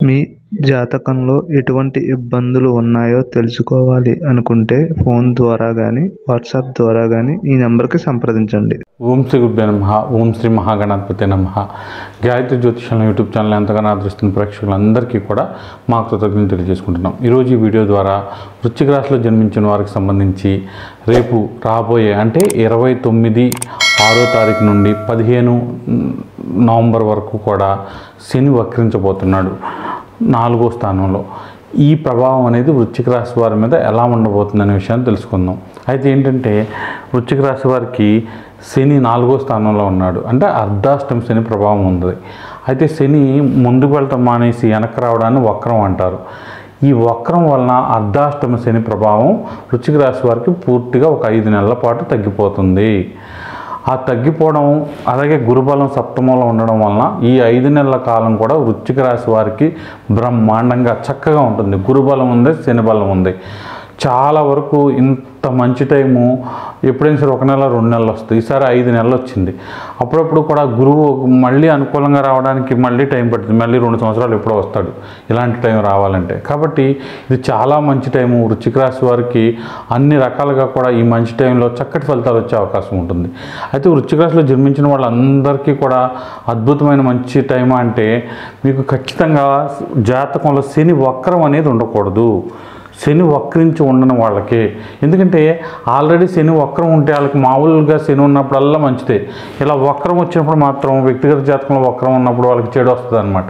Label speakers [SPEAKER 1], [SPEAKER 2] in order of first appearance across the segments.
[SPEAKER 1] మీ జాతకంలో ఎటువంటి ఇబ్బందులు ఉన్నాయో తెలుసుకోవాలి అనుకుంటే ఫోన్ ద్వారా కానీ వాట్సాప్ ద్వారా కానీ ఈ నెంబర్కి సంప్రదించండి.
[SPEAKER 2] ఓం శ్రీ గురుభ్యో నమః. ఓం శ్రీ మహాగణాధిపతే నమః. గాయత్రి జ్యోతిషాల యూట్యూబ్ ఛానల్ ఎంతగానో ఆదరిస్తున్న ప్రేక్షకులందరికీ కూడా మా కృతజ్ఞతలు తెలియజేసుకుంటున్నాం. ఈరోజు ఈ వీడియో ద్వారా వృశ్చిక రాశిలో జన్మించిన వారికి సంబంధించి రేపు రాబోయే అంటే 29/6 నుండి 15 నవంబర్ వరకు కూడా శని వక్రించబోతున్నాడు 4వ స్థానంలో. ఈ ప్రభావం అనేది వృశ్చిక రాశి వారి మీద ఎలా ఉండబోతుందనే విషయాన్ని తెలుసుకుందాం. అయితే ఏంటంటే వృశ్చిక రాశి వారికి శని 4వ స్థానంలో ఉన్నాడు, అంటే అర్ధాష్టమ శని ప్రభావం ఉంది. అయితే శని ముందుకు వెళ్ళటం మానేసి వెనక్కి రావడాన్ని వక్రం అంటారు. ఈ వక్రం వలన అర్ధాష్టమ శని ప్రభావం వృశ్చిక రాశి వారికి పూర్తిగా ఒక 5 నెలల పాటు తగ్గిపోతుంది. ఆ తగ్గిపోవడం అలాగే గురుబలం సప్తమంలో ఉండడం వలన ఈ 5 నెలల కాలం కూడా వృశ్చిక రాశి వారికి బ్రహ్మాండంగా చక్కగా ఉంటుంది. గురుబలం ఉంది, శని బలం ఉంది. చాలా వరకు ఇంత మంచి టైము ఎప్పుడైనా సరే 1 నెల 2 నెలలు వస్తుంది. ఈసారి 5 నెలలు వచ్చింది. అప్పుడప్పుడు కూడా గురువు మళ్ళీ అనుకూలంగా రావడానికి మళ్ళీ టైం పడుతుంది. మళ్ళీ 2 సంవత్సరాలు ఎప్పుడో వస్తాడు ఇలాంటి టైం రావాలంటే. కాబట్టి ఇది చాలా మంచి టైము. వృశ్చిక రాశి వారికి అన్ని రకాలుగా కూడా ఈ మంచి టైంలో చక్కటి ఫలితాలు వచ్చే అవకాశం ఉంటుంది. అయితే వృశ్చిక రాశిలో జన్మించిన వాళ్ళందరికీ కూడా అద్భుతమైన మంచి టైం అంటే మీకు ఖచ్చితంగా జాతకంలో శని వక్రం అనేది ఉండకూడదు. శని వక్రించి ఉండని వాళ్ళకి, ఎందుకంటే ఆల్రెడీ శని వక్రం ఉంటే వాళ్ళకి మామూలుగా శని ఉన్నప్పుడల్లా మంచిదే. ఇలా వక్రం వచ్చినప్పుడు మాత్రం వ్యక్తిగత జాతకంలో వక్రం ఉన్నప్పుడు వాళ్ళకి చెడు వస్తుంది అనమాట.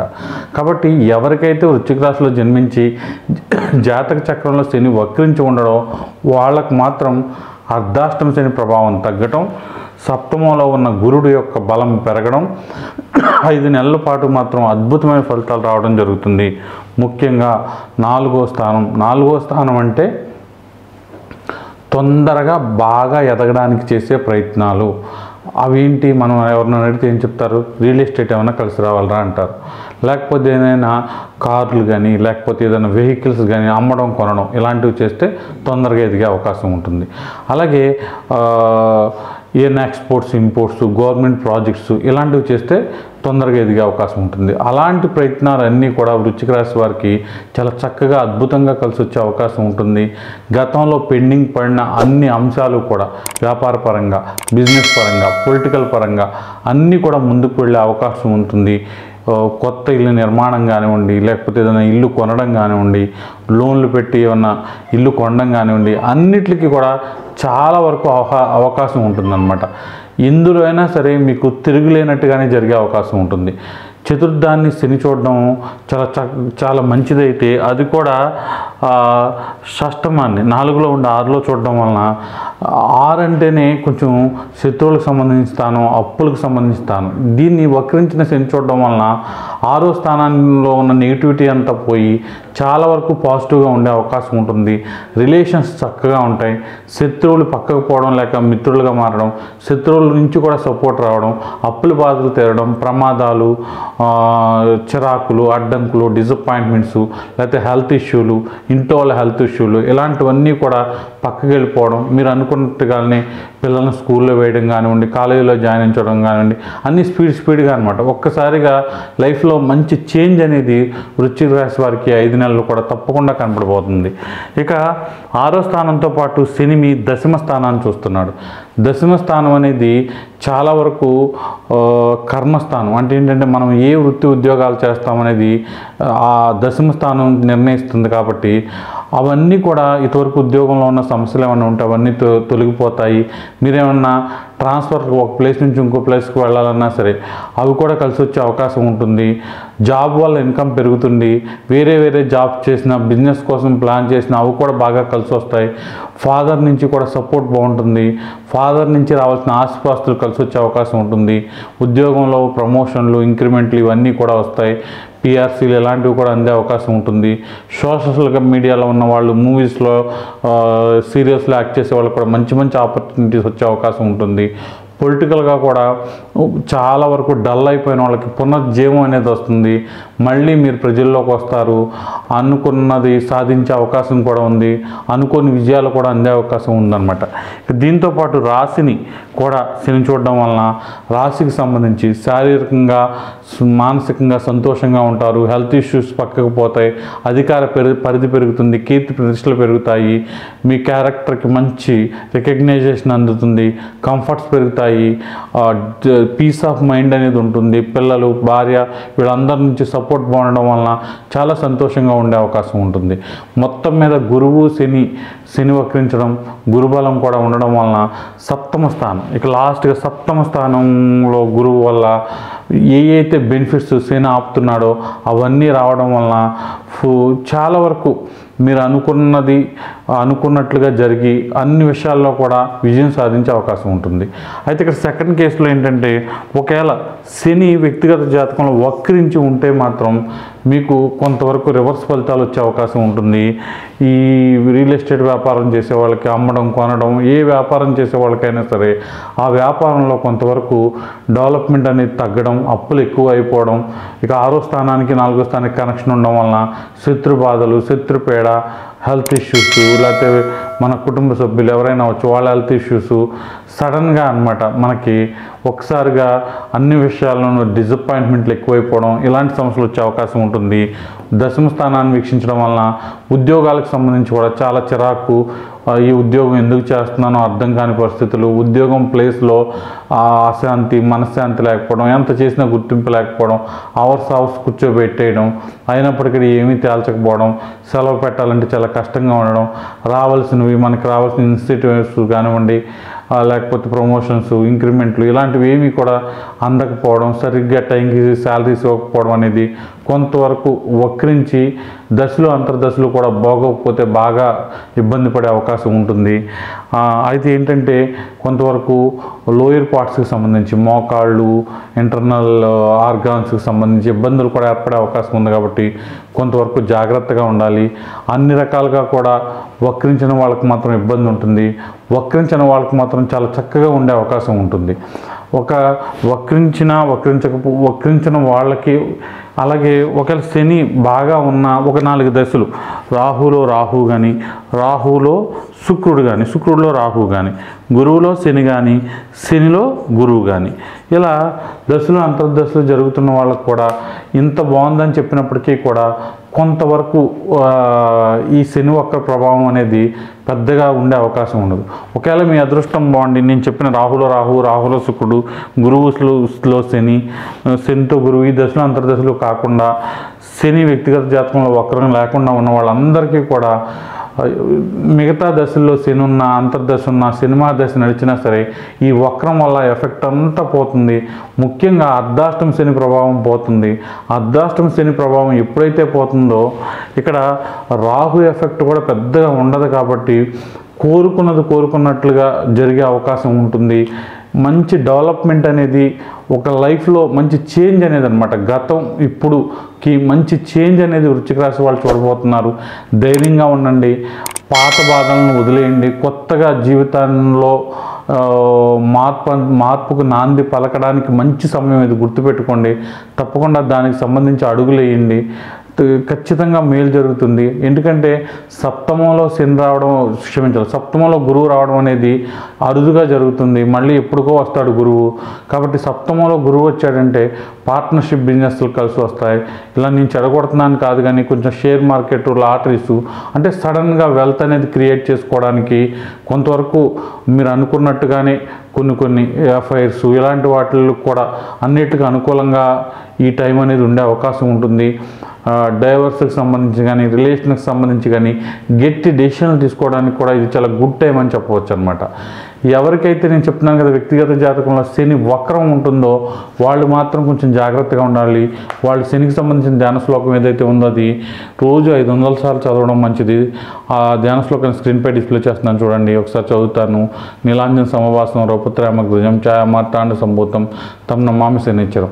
[SPEAKER 2] కాబట్టి ఎవరికైతే వృశ్చిక రాశిలో జన్మించి జాతక చక్రంలో శని వక్రించి ఉండడం వాళ్ళకు మాత్రం అర్ధాష్టమ శని ప్రభావం తగ్గటం, సప్తమంలో ఉన్న గురుడు యొక్క బలం పెరగడం, 5 నెలల పాటు మాత్రం అద్భుతమైన ఫలితాలు రావడం జరుగుతుంది. ముఖ్యంగా 4వ స్థానం. 4వ స్థానం అంటే తొందరగా బాగా ఎదగడానికి చేసే ప్రయత్నాలు. అవేంటి, మనం ఎవరినైనా అడిగితే ఏం చెప్తారు? రియల్ ఎస్టేట్ ఏమైనా కలిసి రావాలరా అంటారు. లేకపోతే ఏదైనా కార్లు కానీ లేకపోతే ఏదైనా వెహికల్స్ కానీ అమ్మడం కొనడం ఇలాంటివి చేస్తే తొందరగా ఎదిగే అవకాశం ఉంటుంది. అలాగే ఏదైనా ఎక్స్పోర్ట్స్ ఇంపోర్ట్స్ గవర్నమెంట్ ప్రాజెక్ట్స్ ఇలాంటివి చేస్తే తొందరగా ఎదిగే అవకాశం ఉంటుంది. అలాంటి ప్రయత్నాలన్నీ కూడా వృశ్చిక రాశి వారికి చాలా చక్కగా అద్భుతంగా కలిసి వచ్చే అవకాశం ఉంటుంది. గతంలో పెండింగ్ పడిన అన్ని అంశాలు కూడా వ్యాపార పరంగా, బిజినెస్ పరంగా, పొలిటికల్ పరంగా అన్నీ కూడా ముందుకు వెళ్ళే అవకాశం ఉంటుంది. కొత్త ఇల్లు నిర్మాణం కానివ్వండి, లేకపోతే ఏదైనా ఇల్లు కొనడం కానివ్వండి, లోన్లు పెట్టి ఏమన్నా ఇల్లు కొనడం కానివ్వండి, అన్నిటికీ కూడా చాలా వరకు అవకాశం ఉంటుందన్నమాట. ఎందులో అయినా సరే మీకు తిరుగులేనట్టుగానే జరిగే అవకాశం ఉంటుంది. చతుర్థాన్ని శని చూడడం చాలా మంచిదైతే అది కూడా షష్టమాన్ని 4లో ఉండి 6లో చూడడం వలన 6 అంటేనే కొంచెం శత్రువులకు సంబంధించిన స్థానం, అప్పులకు సంబంధించిన స్థానం. దీన్ని వక్రించిన శని చూడడం వలన 6వ స్థానంలో ఉన్న నెగిటివిటీ అంతా పోయి చాలా వరకు పాజిటివ్గా ఉండే అవకాశం ఉంటుంది. రిలేషన్స్ చక్కగా ఉంటాయి. శత్రువులు పక్కకు పోవడం లేక మిత్రులుగా మారడం, శత్రువుల నుంచి కూడా సపోర్ట్ రావడం, అప్పుల బాధలు తీరడం, ప్రమాదాలు, చిరాకులు, అడ్డంకులు, డిసప్పాయింట్మెంట్స్, లేకపోతే హెల్త్ ఇష్యూలు, ఇంట్లో వాళ్ళ హెల్త్ ఇష్యూలు ఇలాంటివన్నీ కూడా పక్కకి వెళ్ళిపోవడం, మీరు అనుకున్నట్టుగానే పిల్లల్ని స్కూల్లో వేయడం కానివ్వండి, కాలేజీలో జాయిన్ అవ్వడం కానివ్వండి, అన్నీ స్పీడ్గా అనమాట. ఒక్కసారిగా లైఫ్లో మంచి చేంజ్ అనేది వృశ్చిక రాశి వారికి 5 నెలలు కూడా తప్పకుండా కనపడబోతుంది. ఇక 6వ స్థానంతో పాటు శని మీ దశమ స్థానాన్ని చూస్తున్నాడు. దశమ స్థానం అనేది చాలా వరకు కర్మస్థానం. అంటే ఏంటంటే మనం ఏ వృత్తి ఉద్యోగాలు చేస్తామనేది ఆ దశమ స్థానం నిర్ణయిస్తుంది. కాబట్టి అవన్నీ కూడా ఇటువరకు ఉద్యోగంలో ఉన్న సమస్యలు ఏమైనా ఉంటే అవన్నీ తొలగిపోతాయి. మీరేమన్నా ట్రాన్స్ఫర్ ఒక ప్లేస్ నుంచి ఇంకో ప్లేస్కి వెళ్ళాలన్నా సరే అవి కూడా కలిసి వచ్చే అవకాశం ఉంటుంది. జాబ్ వల్ల ఇన్కమ్ పెరుగుతుంది. వేరే జాబ్ చేసిన, బిజినెస్ కోసం ప్లాన్ చేసిన అవి కూడా బాగా కలిసి వస్తాయి. ఫాదర్ నుంచి కూడా సపోర్ట్ బాగుంటుంది. ఫాదర్ నుంచి రావాల్సిన ఆస్తిపాస్తులు కలిసి వచ్చే అవకాశం ఉంటుంది. ఉద్యోగంలో ప్రమోషన్లు, ఇంక్రిమెంట్లు ఇవన్నీ కూడా వస్తాయి. పిఆర్సీలు ఇలాంటివి కూడా అందే అవకాశం ఉంటుంది. సోషల్ మీడియాలో ఉన్న వాళ్ళు, మూవీస్లో సీరియల్స్లో యాక్ట్ చేసే వాళ్ళు కూడా మంచి ఆపర్చునిటీస్ వచ్చే అవకాశం ఉంటుంది. పొలిటికల్గా కూడా చాలా వరకు డల్ అయిపోయిన వాళ్ళకి పునర్జీవం అనేది వస్తుంది. మళ్ళీ మీరు ప్రజల్లోకి వస్తారు. అనుకున్నది సాధించే అవకాశం కూడా ఉంది. అనుకోని విజయాలు కూడా అందే అవకాశం ఉందన్నమాట. దీంతోపాటు రాశిని కూడా శని చూడడం వలన రాశికి సంబంధించి శారీరకంగా మానసికంగా సంతోషంగా ఉంటారు. హెల్త్ ఇష్యూస్ పక్కకు పోతాయి. అధికార పరిధి పెరుగుతుంది. కీర్తి ప్రతిష్టలు పెరుగుతాయి. మీ క్యారెక్టర్కి మంచి రికగ్నైజేషన్ అందుతుంది. కంఫర్ట్స్ పెరుగుతాయి. పీస్ ఆఫ్ మైండ్ అనేది ఉంటుంది. పిల్లలు, భార్య వీళ్ళందరి నుంచి సపోర్ట్ బాగుండడం వలన చాలా సంతోషంగా ఉండే అవకాశం ఉంటుంది. మొత్తం మీద గురువు శని వక్రించడం, గురుబలం కూడా ఉండడం వలన సప్తమ స్థానం, ఇక లాస్ట్గా సప్తమ స్థానంలో గురువు వల్ల అయితే బెనిఫిట్స్ శని ఆపుతున్నాడో అవన్నీ రావడం వలన చాలా వరకు మీరు అనుకున్నట్లుగా జరిగి అన్ని విషయాల్లో కూడా విజయం సాధించే అవకాశం ఉంటుంది. అయితే ఇక్కడ సెకండ్ కేసులో ఏంటంటే, ఒకవేళ శని వ్యక్తిగత జాతకంలో వక్రించి ఉంటే మాత్రం మీకు కొంతవరకు రివర్స్ ఫలితాలు వచ్చే అవకాశం ఉంటుంది. ఈ రియల్ ఎస్టేట్ వ్యాపారం చేసే వాళ్ళకి, అమ్మడం కొనడం ఏ వ్యాపారం చేసే వాళ్ళకైనా సరే ఆ వ్యాపారంలో కొంతవరకు డెవలప్మెంట్ అనేది తగ్గడం, అప్పులు ఎక్కువ అయిపోవడం, ఇక 6వ స్థానానికి 4వ స్థానానికి కనెక్షన్ ఉండడం వలన శత్రు బాధలు, శత్రుపేడ, హెల్త్ ఇష్యూస్, లేకపోతే మన కుటుంబ సభ్యులు ఎవరైనా వచ్చి వాళ్ళ హెల్త్ ఇష్యూస్ సడన్గా అన్నమాట మనకి ఒకసారిగా అన్ని విషయాల్లోనూ డిసప్పాయింట్మెంట్లు ఎక్కువైపోవడం, ఇలాంటి సమస్యలు వచ్చే అవకాశం ఉంటుంది. దశమ స్థానాన్ని వీక్షించడం వలన ఉద్యోగాలకు సంబంధించి కూడా చాలా చిరాకు, ఈ ఉద్యోగం ఎందుకు చేస్తున్నానో అర్థం కాని పరిస్థితులు, ఉద్యోగం ప్లేస్లో అశాంతి, మనశ్శాంతి లేకపోవడం, ఎంత చేసినా గుర్తింపు లేకపోవడం, అవర్స్ కూర్చోబెట్టేయడం, అయినప్పటికీ ఏమీ తేల్చకపోవడం, సెలవు పెట్టాలంటే చాలా కష్టంగా ఉండడం, మనకి రావాల్సిన ఇన్స్టిట్యూట్స్ కానివ్వండి, లేకపోతే ప్రమోషన్స్, ఇంక్రిమెంట్లు ఇలాంటివి ఏమీ కూడా అందకపోవడం, సరిగ్గా టైంకి శాలరీస్ ఇవ్వకపోవడం అనేది కొంతవరకు వక్రించి దశలు అంతర్దశలు కూడా బాగోకపోతే బాగా ఇబ్బంది పడే అవకాశం ఉంటుంది. అయితే ఏంటంటే కొంతవరకు లోయర్ పార్ట్స్కి సంబంధించి మోకాళ్ళు, ఇంటర్నల్ ఆర్గాన్స్కి సంబంధించి ఇబ్బందులు కూడా ఏర్పడే అవకాశం ఉంది. కాబట్టి కొంతవరకు జాగ్రత్తగా ఉండాలి. అన్ని రకాలుగా కూడా వక్రించిన వాళ్ళకి మాత్రం ఇబ్బంది ఉంటుంది. వక్రించిన వాళ్ళకి మాత్రం చాలా చక్కగా ఉండే అవకాశం ఉంటుంది. వక్రించిన వాళ్ళకి అలాగే ఒకవేళ శని బాగా ఉన్న ఒక 4 దశలు, రాహులో రాహు కానీ, రాహులో శుక్రుడు కానీ, శుక్రుడిలో రాహు కానీ, గురువులో శని కానీ, శనిలో గురువు కానీ, ఇలా దశలు అంతర్దశలు జరుగుతున్న వాళ్ళకు కూడా ఇంత బాగుందని చెప్పినప్పటికీ కూడా కొంతవరకు ఈ శని వక్ర ప్రభావం అనేది పెద్దగా ఉండే అవకాశం ఉండదు. ఒకవేళ మీ అదృష్టం బాగుండి నేను చెప్పిన రాహులో రాహు, రాహులో శుక్రుడు, గురువులో శని, శనితో గురువు ఈ దశలు అంతర్దశలు కాకుండా శని వ్యక్తిగత జాతకంలో వక్రం లేకుండా ఉన్న వాళ్ళందరికీ కూడా మిగతా దశల్లో శని ఉన్న, అంతర్దశ ఉన్న, సినిమా దశ నడిచినా సరే ఈ వక్రం వల్ల ఎఫెక్ట్ అంతా పోతుంది. ముఖ్యంగా అర్ధాష్టమ శని ప్రభావం పోతుంది. అర్ధాష్టమ శని ప్రభావం ఎప్పుడైతే పోతుందో ఇక్కడ రాహు ఎఫెక్ట్ కూడా పెద్దగా ఉండదు. కాబట్టి కోరుకున్నట్లుగా జరిగే అవకాశం ఉంటుంది. మంచి డెవలప్మెంట్ అనేది ఒక లైఫ్లో మంచి చేంజ్ అనేది అనమాట. గతం ఇప్పుడుకి మంచి చేంజ్ అనేది వృశ్చిక రాశి వాళ్ళు చూడబోతున్నారు. ధైర్యంగా ఉండండి. పాత బాధలను వదిలేయండి. కొత్తగా జీవితంలో మార్పుకు నాంది పలకడానికి మంచి సమయం ఇది, గుర్తుపెట్టుకోండి. తప్పకుండా దానికి సంబంధించి అడుగులు వేయండి. ఖచ్చితంగా మేలు జరుగుతుంది. ఎందుకంటే సప్తమంలో శని రావడం, సప్తమంలో గురువు రావడం అనేది అరుదుగా జరుగుతుంది. మళ్ళీ ఎప్పుడుకో వస్తాడు గురువు. కాబట్టి సప్తమంలో గురువు వచ్చాడంటే పార్ట్నర్షిప్ బిజినెస్లు కలిసి వస్తాయి. ఇలా నేను చెడగొడుతున్నాను కాదు కానీ కొంచెం షేర్ మార్కెట్, లాటరీస్ అంటే సడన్గా వెల్త్ అనేది క్రియేట్ చేసుకోవడానికి కొంతవరకు మీరు అనుకున్నట్టుగానే కొన్ని ఎఫ్ఐఆర్స్ ఇలాంటి వాటిల్లో కూడా అన్నిటికీ అనుకూలంగా ఈ టైం అనేది ఉండే అవకాశం ఉంటుంది. డైవర్స్కి సంబంధించి కానీ, రిలేషన్కి సంబంధించి కానీ గట్టి డెసిషన్లు తీసుకోవడానికి కూడా ఇది చాలా గుడ్ టైం అని చెప్పవచ్చు అనమాట. ఎవరికైతే నేను చెప్తున్నాను కదా వ్యక్తిగత జాతకంలో శని వక్రం ఉంటుందో వాళ్ళు మాత్రం కొంచెం జాగ్రత్తగా ఉండాలి. వాళ్ళు శనికి సంబంధించిన ధ్యాన శ్లోకం ఏదైతే ఉందో అది రోజు 500 సార్లు చదవడం మంచిది. ఆ ధ్యాన శ్లోకాన్ని స్క్రీన్పై డిస్ప్లే చేస్తున్నాను చూడండి, ఒకసారి చదువుతాను. నీలాంజన సమవాసం రౌపత్రామ గృజం ఛాయామార్తాండ సంభూతం తం నమామి శనిచ్చరం.